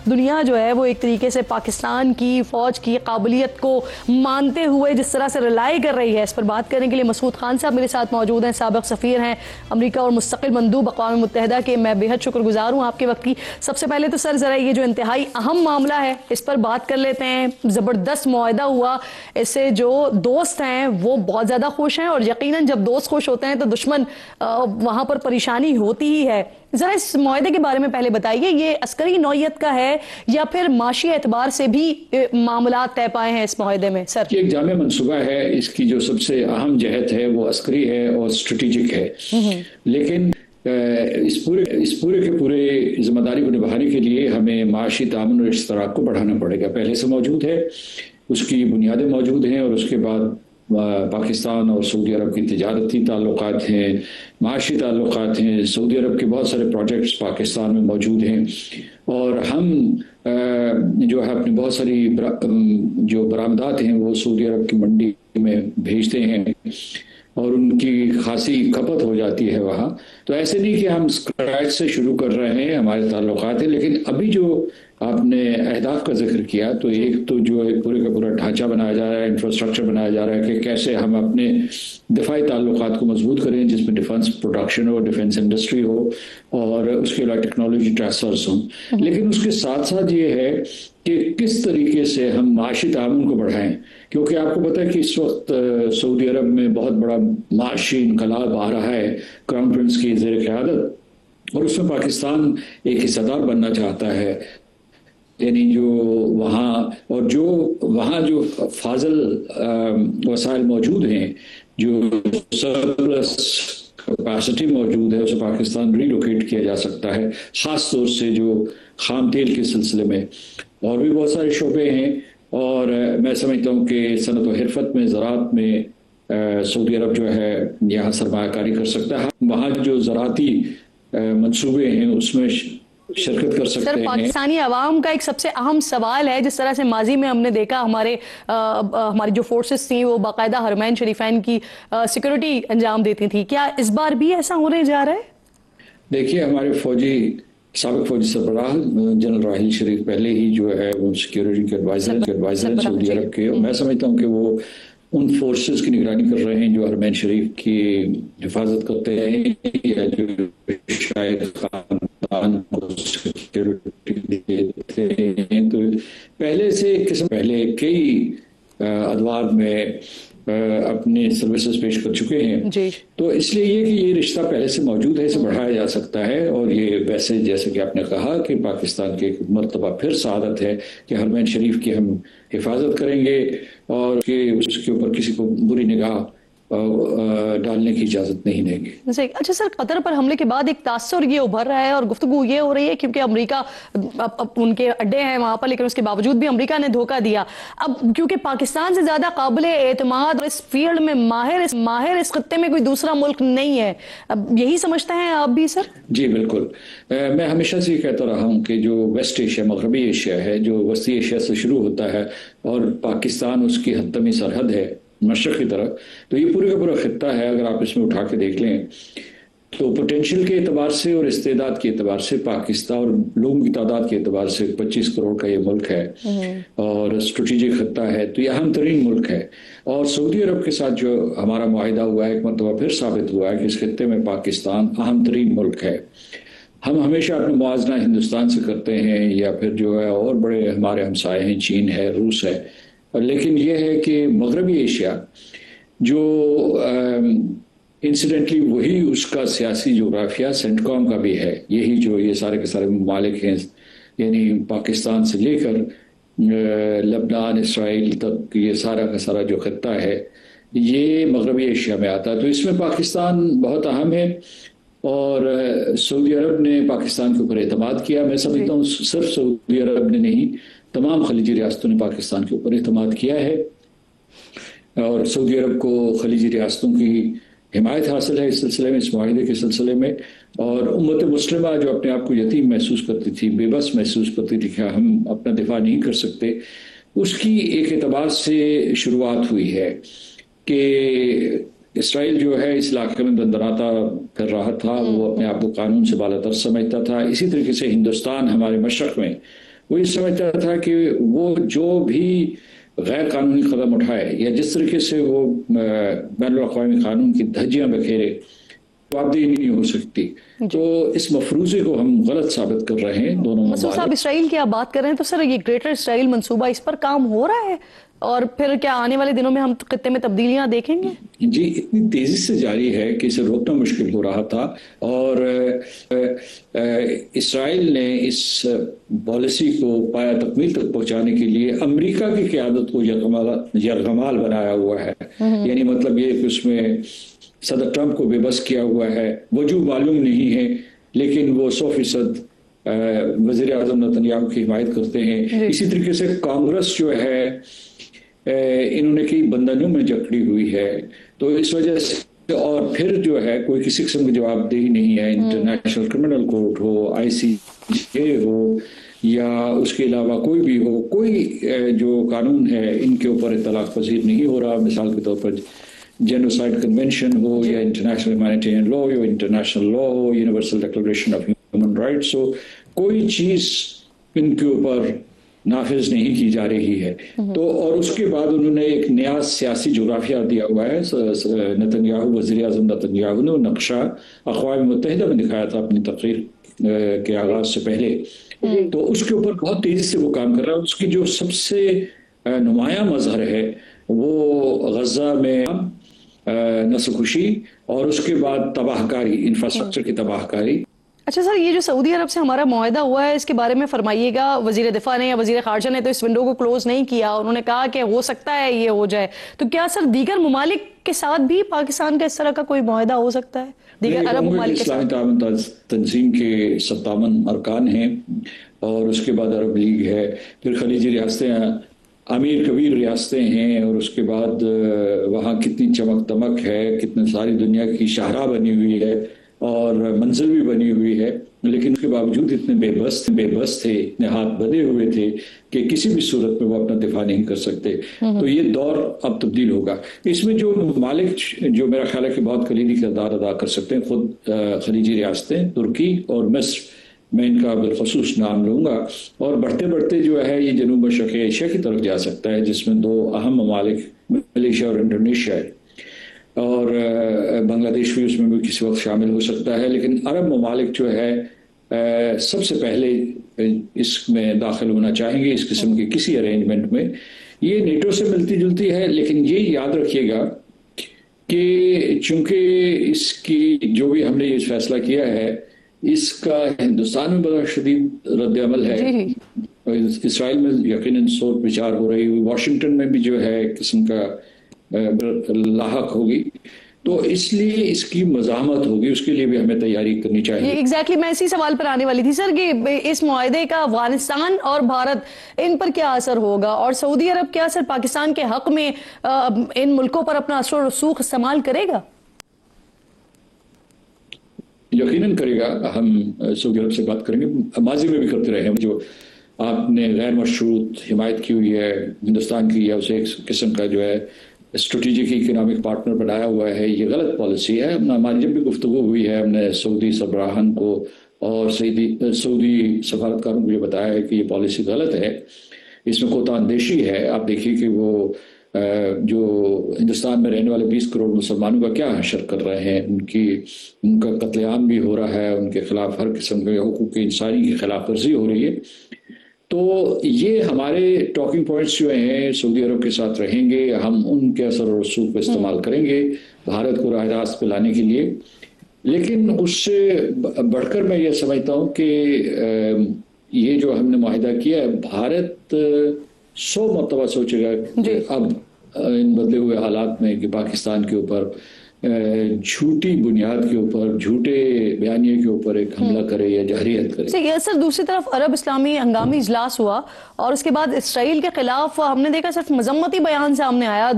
دنیا جو ہے وہ ایک طریقے سے پاکستان کی فوج کی قابلیت کو مانتے ہوئے جس طرح سے رلائی کر رہی ہے، اس پر بات کرنے کے لیے مسعود خان صاحب میرے ساتھ موجود ہیں، سابق سفیر ہیں امریکہ اور مستقل مندوب اقوام متحدہ کے۔ میں بے حد شکر گزار ہوں آپ کے وقت کی۔ سب سے پہلے تو سر ذرا یہ جو انتہائی اہم معاملہ ہے اس پر بات کر لیتے ہیں۔ زبردست معاہدہ ہوا، اس سے جو دوست ہیں وہ بہت زیادہ خوش ہیں، اور یقیناً جب دوست خوش ہوتے ہیں تو دشمن وہاں پر پریشانی ہوتی ہی ہے۔ ذرا اس معاہدے کے بارے میں پہلے بتائیے، یہ عسکری نوعیت کا ہے یا پھر معاشی اعتبار سے بھی معاملات طے پائے ہیں اس معاہدے میں؟ سر یہ ایک جامع منصوبہ ہے، اس کی جو سب سے اہم جہت ہے وہ عسکری ہے اور اسٹریٹجک ہے، لیکن اس پورے کے پورے ذمہ داری کو نبھانے کے لیے ہمیں معاشی تعاون اور اشتراک کو بڑھانا پڑے گا۔ پہلے سے موجود ہے، اس کی بنیادیں موجود ہیں، اور اس کے بعد پاکستان اور سعودی عرب کی تجارتی تعلقات ہیں، معاشی تعلقات ہیں۔ سعودی عرب کے بہت سارے پروجیکٹس پاکستان میں موجود ہیں، اور ہم جو ہے اپنی بہت ساری جو برآمدات ہیں وہ سعودی عرب کی منڈی میں بھیجتے ہیں، اور ان کی خاصی کھپت ہو جاتی ہے وہاں۔ تو ایسے نہیں کہ ہم اسکریچ سے شروع کر رہے ہیں، ہمارے تعلقات ہیں، لیکن ابھی جو آپ نے اہداف کا ذکر کیا تو ایک تو جو پورے کا پورا ڈھانچہ بنایا جا رہا ہے، انفراسٹرکچر بنایا جا رہا ہے کہ کیسے ہم اپنے دفاعی تعلقات کو مضبوط کریں، جس میں ڈیفنس پروڈکشن ہو، ڈیفنس انڈسٹری ہو، اور اس کے علاوہ ٹیکنالوجی ٹرانسفرز ہوں۔ لیکن اس کے ساتھ ساتھ یہ ہے کہ کس طریقے سے ہم معاشی تعاون کو بڑھائیں، کیونکہ آپ کو پتہ ہے کہ اس وقت سعودی عرب میں بہت بڑا معاشی انقلاب آ رہا ہے کراؤن پرنس کی زیر قیادت، اور اس میں پاکستان ایک حصہ دار بننا چاہتا ہے۔ یعنی جو وہاں جو فاضل وسائل موجود ہیں، جو سرپلس کیپیسٹی موجود ہے، اسے پاکستان ریلوکیٹ کیا جا سکتا ہے، خاص طور سے جو خام تیل کے سلسلے میں۔ اور بھی بہت سارے شعبے ہیں، اور میں سمجھتا ہوں کہ صنعت و حرفت میں، زراعت میں سعودی عرب جو ہے یہاں سرمایہ کاری کر سکتا ہے۔ وہاں جو زراعتی منصوبے ہیں اس میں شرکت کر سکتے ہیں۔ سر پاکستانی عوام کا ایک سب سے اہم سوال ہے، جس طرح سے ماضی میں ہم نے دیکھا ہماری جو فورسز تھیں وہ باقاعدہ حرمین شریفین کی سیکورٹی انجام دیتی تھی، کیا اس بار بھی ایسا ہونے جا رہا ہے؟ دیکھیے، ہمارے سابق فوجی سربراہ جنرل راحیل شریف پہلے ہی جو ہے وہ سیکورٹی کے ایڈوائزر ہیں سعودی عرب کے، اور میں سمجھتا ہوں کہ وہ ان فورسز کی نگرانی کر رہے ہیں جو حرمین شریف کی حفاظت کرتے ہیں، یا جو شاید خاندان کو سیکورٹی دیتے ہیں۔ تو پہلے کئی ادوار میں اپنے سروسز پیش کر چکے ہیں جی۔ تو اس لیے یہ کہ یہ رشتہ پہلے سے موجود ہے، اسے بڑھایا جا سکتا ہے۔ اور یہ ویسے جیسے کہ آپ نے کہا کہ پاکستان کی ایک مرتبہ پھر سعادت ہے کہ حرمین شریف کی ہم حفاظت کریں گے، اور کہ اس کے اوپر کسی کو بری نگاہ ڈالنے کی اجازت نہیں دیں گے۔ اچھا سر، قطر پر حملے کے بعد ایک تاثر یہ ابھر رہا ہے اور گفتگو یہ ہو رہی ہے، کیونکہ امریکہ ان کے اڈے ہیں وہاں پر، لیکن اس کے باوجود بھی امریکہ نے دھوکہ دیا۔ اب کیونکہ پاکستان سے زیادہ قابل اعتماد اور اس فیلڈ میں ماہر اس خطے میں کوئی دوسرا ملک نہیں ہے، اب یہی سمجھتے ہیں آپ بھی سر؟ جی بالکل، میں ہمیشہ سے یہ کہتا رہا ہوں کہ جو ویسٹ ایشیا، مغربی ایشیا ہے، جو وسطی ایشیا سے شروع ہوتا ہے اور پاکستان اس کی حتمی سرحد ہے مشرق کی طرف، تو یہ پورے کا پورا خطہ ہے۔ اگر آپ اس میں اٹھا کے دیکھ لیں تو پوٹینشیل کے اعتبار سے اور استعداد کے اعتبار سے پاکستان اور لوگوں کی تعداد کے اعتبار سے 25 کروڑ کا یہ ملک ہے، اور اسٹریٹجک خطہ ہے، تو یہ اہم ترین ملک ہے۔ اور سعودی عرب کے ساتھ جو ہمارا معاہدہ ہوا ہے، ایک مرتبہ پھر ثابت ہوا ہے کہ اس خطے میں پاکستان اہم ترین ملک ہے۔ ہم ہمیشہ اپنا موازنہ ہندوستان سے کرتے ہیں، یا پھر جو ہے اور بڑے ہمارے ہمسائے ہیں، چین ہے، روس ہے، لیکن یہ ہے کہ مغربی ایشیا جو انسیڈنٹلی وہی اس کا سیاسی جغرافیہ سینٹ کام کا بھی ہے، یہی جو یہ سارے کے سارے ممالک ہیں، یعنی پاکستان سے لے کر لبنان، اسرائیل تک، یہ سارا کا سارا جو خطہ ہے یہ مغربی ایشیا میں آتا ہے۔ تو اس میں پاکستان بہت اہم ہے، اور سعودی عرب نے پاکستان کے اوپر اعتماد کیا۔ میں سمجھتا ہوں صرف سعودی عرب نے نہیں، تمام خلیجی ریاستوں نے پاکستان کے اوپر اعتماد کیا ہے، اور سعودی عرب کو خلیجی ریاستوں کی حمایت حاصل ہے اس سلسلے میں، اس معاہدے کے سلسلے میں۔ اور امت مسلمہ جو اپنے آپ کو یتیم محسوس کرتی تھی، بے بس محسوس کرتی تھی کہ ہم اپنا دفاع نہیں کر سکتے، اس کی ایک اعتبار سے شروعات ہوئی ہے کہ اسرائیل جو ہے اس علاقے میں دندراتا کر رہا تھا، وہ اپنے آپ کو قانون سے بالا تر سمجھتا تھا۔ اسی طریقے سے ہندوستان ہمارے مشرق میں وہ یہ سمجھتا تھا کہ وہ جو بھی غیر قانونی قدم اٹھائے یا جس طریقے سے وہ بین الاقوامی قانون کی دھجیاں بکھیرے جوابدہی نہیں ہو سکتی. تو اس مفروضے کو ہم غلط ثابت کر رہے ہیں دونوں مسعود صاحب، اسرائیل کی آپ بات کر رہے ہیں تو سر یہ گریٹر اسرائیل منصوبہ اس پر کام ہو رہا ہے اور پھر کیا آنے والے دنوں میں ہم خطے میں تبدیلیاں دیکھیں گے؟ جی اتنی تیزی سے جاری ہے کہ اسے روکنا مشکل ہو رہا تھا، اور اسرائیل نے اس پالیسی کو پایا تکمیل تک پہنچانے کے لیے امریکہ کی قیادت کو یرغمال بنایا ہوا ہے. یعنی مطلب یہ کہ اس میں صدر ٹرمپ کو بے بس کیا ہوا ہے، وجوہ معلوم نہیں ہے، لیکن وہ 100% وزیر اعظم نتنیاہو کی حمایت کرتے ہیں. اسی طریقے سے کانگریس جو ہے انہوں نے کئی بندنوں میں جکڑی ہوئی ہے، تو اس وجہ سے اور پھر جو ہے کوئی کسی قسم کی جواب دہی نہیں ہے. انٹرنیشنل کرمنل کورٹ ہو، ICJ ہو یا اس کے علاوہ کوئی بھی ہو، کوئی جو قانون ہے ان کے اوپر اطلاق پذیر نہیں ہو رہا. مثال کے طور پر جینوسائڈ کنونشن ہو یا انٹرنیشنل ہیومینیٹیرین لا ہو، انٹرنیشنل لا ہو، universal declaration of human rights ہو، کوئی چیز ان کے اوپر نافذ نہیں کی جا رہی ہے. تو اور اس کے بعد انہوں نے ایک نیا سیاسی جغرافیہ دیا ہوا ہے. نتنیاہو، وزیر اعظم نتنیاہو نے نقشہ اقوام متحدہ میں دکھایا تھا اپنی تقریر کے آغاز سے پہلے، تو اس کے اوپر بہت تیزی سے وہ کام کر رہا ہے. اس کی جو سب سے نمایاں مظہر ہے وہ غزہ میں نسل کشی اور اس کے بعد تباہ کاری، انفراسٹرکچر کی تباہ کاری. اچھا سر، یہ جو سعودی عرب سے ہمارا معاہدہ ہوا ہے اس کے بارے میں فرمائیے گا. وزیر دفاع نے یا وزیر خارجہ نے تو اس ونڈو کو کلوز نہیں کیا، انہوں نے کہا کہ ہو سکتا ہے یہ ہو جائے. تو کیا سر دیگر ممالک کے ساتھ بھی پاکستان کا اس طرح کا کوئی معاہدہ ہو سکتا ہے؟ دیگر عرب ممالک کے ساتھ اسلامی تعاون تنظیم کے 57 ارکان ہیں، اور اس کے بعد عرب لیگ ہے، پھر خلیجی ریاستیں، امیر کبیر ریاستیں ہیں، اور اس کے بعد وہاں کتنی چمک دمک ہے، کتنے ساری دنیا کی شاہراہ بنی ہوئی ہے اور منزل بھی بنی ہوئی ہے، لیکن اس کے باوجود اتنے بے بس تھے، اتنے ہاتھ بدے ہوئے تھے کہ کسی بھی صورت میں وہ اپنا دفاع نہیں کر سکتے. تو یہ دور اب تبدیل ہوگا. اس میں جو ممالک جو میرا خیال ہے کہ بہت کلیدی کردار ادا کر سکتے ہیں، خود خلیجی ریاستیں، ترکی اور مصر، میں ان کا بالخصوص نام لوں گا. اور بڑھتے بڑھتے جو ہے یہ جنوب مشرق ایشیا کی طرف جا سکتا ہے، جس میں 2 اہم ممالک ملیشیا اور انڈونیشیا ہے، اور بنگلہ دیش بھی اس میں بھی کسی وقت شامل ہو سکتا ہے. لیکن عرب ممالک جو ہے سب سے پہلے اس میں داخل ہونا چاہیں گے اس قسم کے کسی ارینجمنٹ میں. یہ نیٹو سے ملتی جلتی ہے، لیکن یہ یاد رکھیے گا کہ چونکہ اس کی جو بھی ہم نے یہ فیصلہ کیا ہے اس کا ہندوستان میں بڑا شدید رد عمل ہے. اسرائیل میں یقیناً سوچ بچار ہو رہی ہوئی، واشنگٹن میں بھی جو ہے قسم کا لاحق ہوگی، تو اس لیے اس کی مزاحمت ہوگی، اس کے لیے بھی ہمیں تیاری کرنی چاہیے. ایگزیکٹلی میں اسی سوال پر آنے والی تھی سر کہ اس معاہدے کا افغانستان اور بھارت ان پر کیا اثر ہوگا، اور سعودی عرب کیا سر پاکستان کے حق میں ان ملکوں پر اپنا اثر و رسوخ استعمال کرے گا؟ یقیناً کرے گا. ہم سعودی عرب سے بات کریں گے، ماضی میں بھی کرتے رہے ہیں. جو آپ نے غیر مشروط حمایت کی ہوئی ہے ہندوستان کی، یا اسے ایک قسم کا جو ہے اسٹریٹجک اکنامک پارٹنر بنایا ہوا ہے، یہ غلط پالیسی ہے. ہماری جب بھی گفتگو ہوئی ہے ہم نے سعودی سربراہان کو اور سعودی سفارتکاروں کو یہ بتایا ہے کہ یہ پالیسی غلط ہے، اس میں کوتاہ اندیشی ہے. آپ دیکھیے کہ وہ جو ہندوستان میں رہنے والے 20 کروڑ مسلمانوں کا کیا حشر کر رہے ہیں، ان کا قتل عام بھی ہو رہا ہے، ان کے خلاف ہر قسم کے حقوق انسانی کی خلاف ورزی ہو رہی ہے. تو یہ ہمارے ٹاکنگ پوائنٹس جو ہیں سعودی عرب کے ساتھ رہیں گے. ہم ان کے اثر و رسوخ کو استعمال کریں گے بھارت کو راہ راست پہ لانے کے لیے. لیکن اس سے بڑھ کر میں یہ سمجھتا ہوں کہ یہ جو ہم نے معاہدہ کیا ہے، بھارت 100 مرتبہ سوچے گا کہ اب ان بدلے ہوئے حالات میں کہ پاکستان کے اوپر جھوٹی بنیاد کے اوپر، جھوٹے بیانیے کے اوپر ایک حملہ کرے یا جہریت کرے. سر دوسری طرف عرب اسلامی ہنگامی اجلاس ہوا اور اس کے بعد اسرائیل کے خلاف ہم نے دیکھا صرف مذمتی بیان سامنے آیا.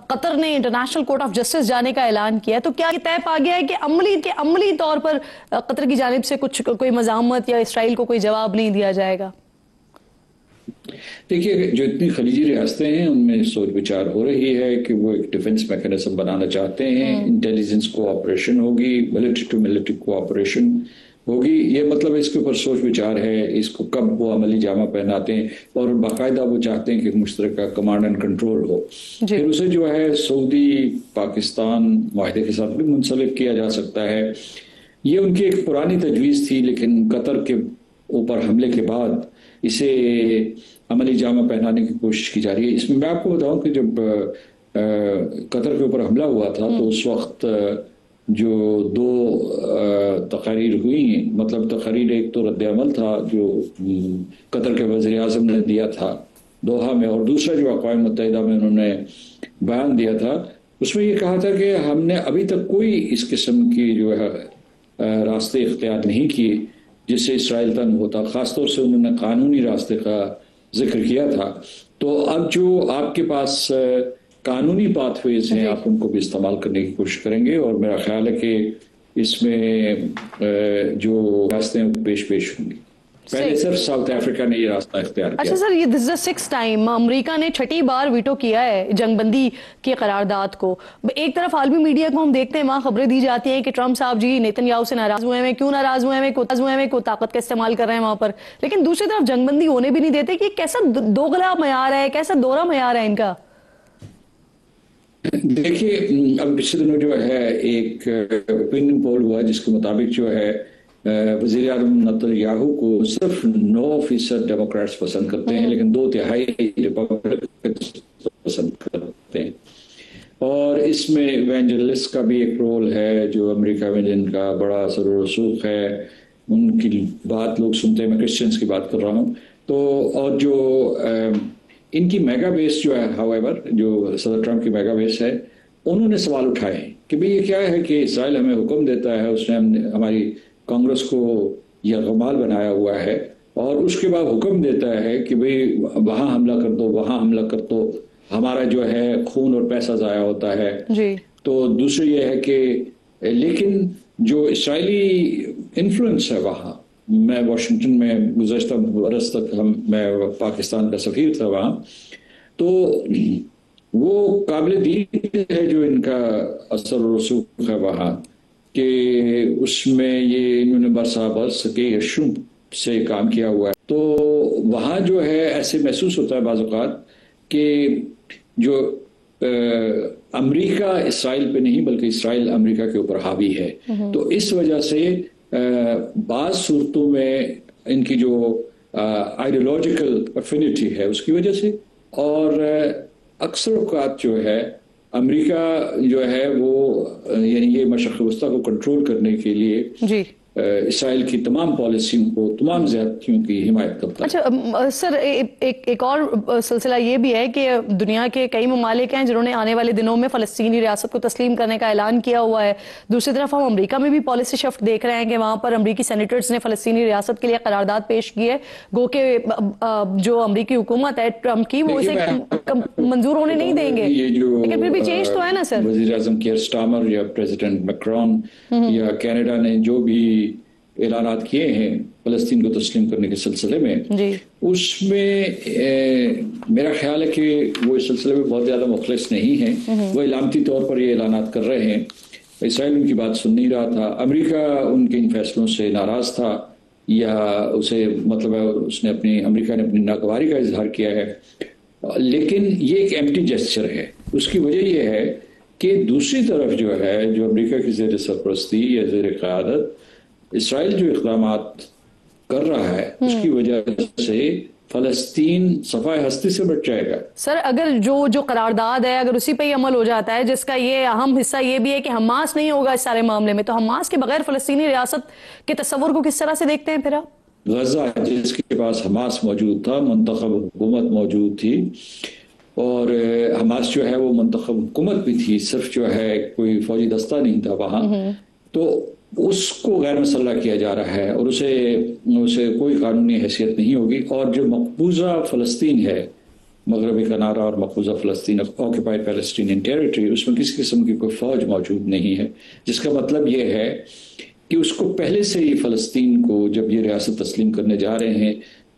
قطر نے انٹرنیشنل کورٹ آف جسٹس جانے کا اعلان کیا. تو کیا یہ طے پا گیا ہے کہ عملی طور پر قطر کی جانب سے کوئی مزاحمت یا اسرائیل کو کوئی جواب نہیں دیا جائے گا؟ دیکھیے، جو اتنی خلیجی ریاستیں ہیں ان میں سوچ بچار ہو رہی ہے کہ وہ ایک ڈیفنس میکینزم بنانا چاہتے ہیں. انٹیلیجنس کوآپریشن ہوگی، ملٹری ٹو ملٹری کوآپریشن ہوگی. یہ مطلب اس کے اوپر سوچ وچار ہے اس کو کب وہ عملی جامہ پہناتے ہیں, اور باقاعدہ وہ چاہتے ہیں کہ مشترکہ کمانڈ اینڈ کنٹرول ہو. پھر اسے جو ہے سعودی پاکستان معاہدے کے ساتھ بھی منسلک کیا جا سکتا ہے. یہ ان کی ایک پرانی تجویز تھی, لیکن قطر کے اوپر حملے کے بعد اسے عملی جامہ پہنانے کی کوشش کی جا رہی ہے. اس میں آپ کو بتاؤں کہ جب قطر کے اوپر حملہ ہوا تھا تو اس وقت جو دو تقاریر ہوئی, مطلب تقاریر ایک تو رد عمل تھا جو قطر کے وزیر اعظم نے دیا تھا دوحہ میں, اور دوسرا جو اقوام متحدہ میں انہوں نے بیان دیا تھا, اس میں یہ کہا تھا کہ ہم نے ابھی تک کوئی اس قسم کی جو ہے راستے اختیار نہیں کیے جس سے اسرائیل تنگ ہوتا. خاص طور سے انہوں نے قانونی راستے کا ذکر کیا تھا. تو اب جو آپ کے پاس قانونی پاتھ ویز ہیں آپ ان کو بھی استعمال کرنے کی کوشش کریں گے, اور میرا خیال ہے کہ اس میں جو راستے ہیں پیش ہوں گی. پہلے صرف ساؤتھ افریقہ نے یہ راستہ اختیار کیا. اچھا سر, یہ دس از 6th ٹائم امریکہ نے 6ٹھی بار ویٹو کیا ہے جنگ بندی کی قرارداد کو. ایک طرف عالمی میڈیا کو ہم دیکھتے ہیں وہاں خبریں دی جاتی ہیں کہ ٹرمپ صاحب جی نیتن یاہو سے ناراض ہوئے ہیں. کیوں ناراض ہوئے ہیں, کو طاقت کا استعمال کر رہے ہیں وہاں پر, لیکن دوسری طرف جنگ بندی ہونے بھی نہیں دیتے. کہ کیسا دوغلا معیار ہے, کیسا دورہ معیار ہے ان کا؟ دیکھیے, اب پچھلے دنوں جو ہے ایک اوپینین پول ہوا جس کے مطابق جو ہے وزیر اعظم نیتن یاہو کو صرف 9% ڈیموکریٹس پسند کرتے ہیں, لیکن 2/3 ریپبلکنز پسند کرتے ہیں. اور اس میں ایونجلسٹ کا بھی ایک رول ہے جو امریکہ میں جن کا بڑا اثر و رسوخ ہے, ان کی بات لوگ سنتے ہیں. میں کرسچنس کی بات کر رہا ہوں. تو اور جو ان کی میگا بیس جو ہے however جو صدر ٹرمپ کی میگا بیس ہے, انہوں نے سوال اٹھائے ہیں کہ بھئی یہ کیا ہے کہ اسرائیل ہمیں حکم دیتا ہے, اس نے ہماری کانگریس کو یرغمال بنایا ہوا ہے, اور اس کے بعد حکم دیتا ہے کہ بھئی وہاں حملہ کر دو, وہاں حملہ کر دو, ہمارا جو ہے خون اور پیسہ ضائع ہوتا ہے. تو دوسری یہ ہے کہ لیکن جو اسرائیلی انفلوئنس ہے وہاں, میں واشنگٹن میں گزشتہ برس تک میں پاکستان کا سفیر تھا وہاں, تو وہ قابل دید ہے جو ان کا اثر و رسوخ ہے وہاں, کہ اس میں یہ انہوں نے برس کے اشو سے کام کیا ہوا ہے. تو وہاں جو ہے ایسے محسوس ہوتا ہے بعض اوقات کہ جو امریکہ اسرائیل پہ نہیں بلکہ اسرائیل امریکہ کے اوپر حاوی ہے. تو اس وجہ سے بعض صورتوں میں ان کی جو آئیڈیولوجیکل افینٹی ہے اس کی وجہ سے, اور اکثر اوقات جو ہے امریکہ جو ہے وہ یعنی یہ مشرق وسطیٰ کو کنٹرول کرنے کے لیے اسرائیل کی تمام پالیسیوں کو, تمام زیادتیوں کی حمایت کرتا ہے. اچھا سر, ایک اور سلسلہ یہ بھی ہے کہ دنیا کے کئی ممالک ہیں جنہوں نے آنے والے دنوں میں فلسطینی ریاست کو تسلیم کرنے کا اعلان کیا ہوا ہے. دوسری طرف ہم امریکہ میں بھی پالیسی شفٹ دیکھ رہے ہیں کہ وہاں پر امریکی سینیٹرز نے فلسطینی ریاست کے لیے قرارداد پیش کی ہے, گو کہ جو امریکی حکومت ہے ٹرمپ کی وہ اسے منظور ہونے نہیں دیں گے, لیکن پھر بھی چینج تو ہے نا سر. وزیر اعظم کیئر سٹارمر یا پریزیڈنٹ میکرون یا کینیڈا نے جو بھی اعلانات کیے ہیں فلسطین کو تسلیم کرنے کے سلسلے میں, اس میں میرا خیال ہے کہ وہ اس سلسلے میں بہت زیادہ مخلص نہیں ہیں. وہ علامتی طور پر یہ اعلانات کر رہے ہیں. اسرائیل ان کی بات سن نہیں رہا تھا, امریکہ ان کے ان فیصلوں سے ناراض تھا, یا اسے مطلب اس نے امریکہ نے اپنی ناگواری کا اظہار کیا ہے. لیکن یہ ایک ایمٹی جیسچر ہے. اس کی وجہ یہ ہے کہ دوسری طرف جو ہے جو امریکہ کی زیر سرپرستی یا زیر قیادت اسرائیل جو اقدامات کر رہا ہے اس کی وجہ سے فلسطین صفائے ہستی سے بچ جائے گا. سر اگر جو قرارداد ہے اگر اسی پہ ہی عمل ہو جاتا ہے, جس کا یہ اہم حصہ یہ بھی ہے کہ حماس نہیں ہوگا اس سارے معاملے میں, تو حماس کے بغیر فلسطینی ریاست کے تصور کو کس طرح سے دیکھتے ہیں پھر آپ؟ غزہ جس کے پاس حماس موجود تھا, منتخب حکومت موجود تھی, اور حماس جو ہے وہ منتخب حکومت بھی تھی, صرف جو ہے کوئی فوجی دستہ نہیں تھا وہاں, تو اس کو غیر مسلح کیا جا رہا ہے اور اسے کوئی قانونی حیثیت نہیں ہوگی. اور جو مقبوضہ فلسطین ہے, مغربی کنارہ اور مقبوضہ فلسطین آکوپائڈ پیلسٹینین ٹیریٹری, اس میں کسی قسم کی کوئی فوج موجود نہیں ہے, جس کا مطلب یہ ہے کہ اس کو پہلے سے ہی فلسطین کو جب یہ ریاست تسلیم کرنے جا رہے ہیں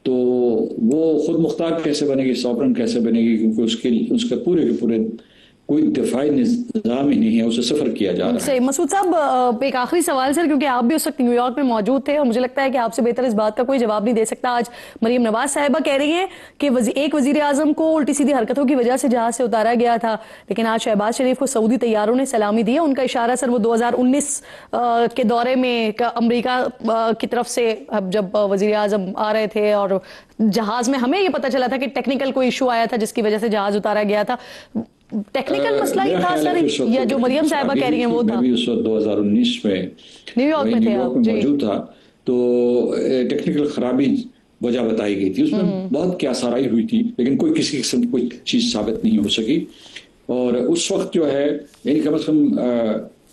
تو وہ خود مختار کیسے بنے گی, سوورن کیسے بنے گی, کیونکہ اس کے پورے کے پورے کوئی دفاعی نظام ہی نہیں ہے، اسے سفر کیا جا رہا ہے۔ مسعود صاحب ایک آخری سوال سر، کیونکہ آپ بھی اس وقت نیو یارک میں موجود تھے اور مجھے لگتا ہے کہ آپ سے بہتر اس بات کا کوئی جواب نہیں دے سکتا۔ آج مریم نواز صاحبہ کہہ رہی ہیں کہ ایک وزیر اعظم کو الٹی سیدھی حرکتوں کی وجہ سے جہاز سے اتارا گیا تھا، لیکن آج شہباز شریف کو سعودی طیاروں نے سلامی دی ہے۔ ان کا اشارہ سر وہ 2019 کے دورے میں امریکہ کی طرف سے جب وزیر اعظم آ رہے تھے اور جہاز میں ہمیں یہ پتہ چلا تھا کہ ٹیکنیکل کوئی ایشو آیا تھا جس کی وجہ سے جہاز اتارا گیا تھا، ٹیکنیکل مسئلہ ہی تھا سر، یا جو مریم صاحبہ کہہ رہی ہیں وہ تھا؟ میں بھی اس وقت 2019 میں نیو یارک میں تھے آپ، موجود تھا، تو ٹیکنیکل خرابی وجہ بتائی گئی تھی، اس میں بہت کیا سارائی ہوئی تھی، لیکن کوئی کسی قسم کی کوئی چیز ثابت نہیں ہو سکی۔ اور اس وقت جو ہے یعنی کم از کم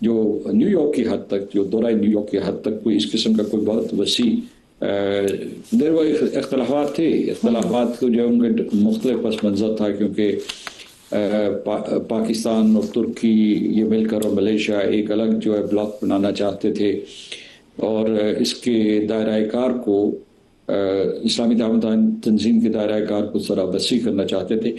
جو نیو یارک کی حد تک، جو دورہ نیو یارک کی حد تک کوئی اس قسم کا کوئی بہت وسیع اختلافات تھے، اختلافات کو جو ان کے مختلف پس منظر تھا، کیونکہ پاکستان اور ترکی یہ مل کر اور ملیشیا ایک الگ جو ہے بلاک بنانا چاہتے تھے، اور اس کے دائرہ کار کو اسلامی دعوت تنظیم کے دائرہ کار کو ذرا وسیع کرنا چاہتے تھے۔